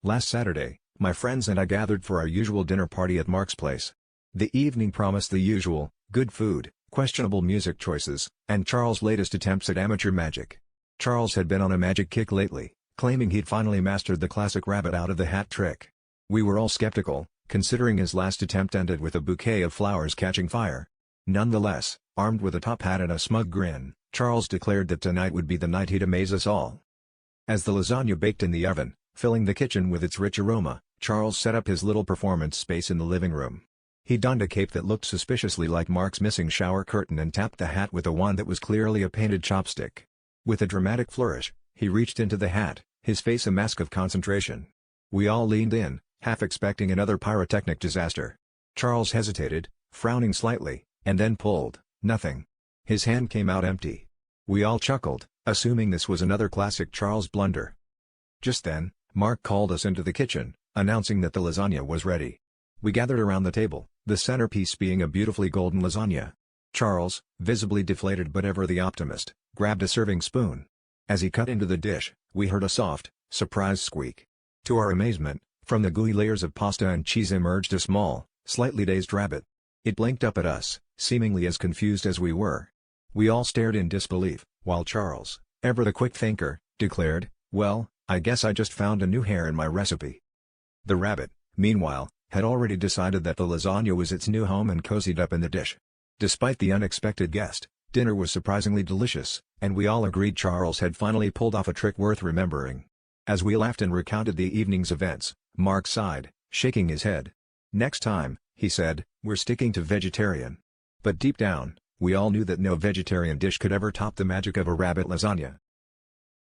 Last Saturday, my friends and I gathered for our usual dinner party at Mark's place. The evening promised the usual: good food, questionable music choices, and Charles' latest attempts at amateur magic. Charles had been on a magic kick lately, claiming he'd finally mastered the classic rabbit out of the hat trick. We were all skeptical, considering his last attempt ended with a bouquet of flowers catching fire. Nonetheless, armed with a top hat and a smug grin, Charles declared that tonight would be the night he'd amaze us all. As the lasagna baked in the oven, filling the kitchen with its rich aroma, Charles set up his little performance space in the living room. He donned a cape that looked suspiciously like Mark's missing shower curtain and tapped the hat with a wand that was clearly a painted chopstick. With a dramatic flourish, he reached into the hat, his face a mask of concentration. We all leaned in, half expecting another pyrotechnic disaster. Charles hesitated, frowning slightly, and then pulled nothing. His hand came out empty. We all chuckled, assuming this was another classic Charles blunder. Just then, Mark called us into the kitchen, announcing that the lasagna was ready. We gathered around the table, the centerpiece being a beautifully golden lasagna. Charles, visibly deflated but ever the optimist, grabbed a serving spoon. As he cut into the dish, we heard a soft, surprised squeak. To our amazement, from the gooey layers of pasta and cheese emerged a small, slightly dazed rabbit. It blinked up at us, seemingly as confused as we were. We all stared in disbelief, while Charles, ever the quick thinker, declared, "Well, I guess I just found a new hair in my recipe." The rabbit, meanwhile, had already decided that the lasagna was its new home and cozied up in the dish. Despite the unexpected guest, dinner was surprisingly delicious, and we all agreed Charles had finally pulled off a trick worth remembering. As we laughed and recounted the evening's events, Mark sighed, shaking his head. "Next time," he said, "we're sticking to vegetarian." But deep down, we all knew that no vegetarian dish could ever top the magic of a rabbit lasagna.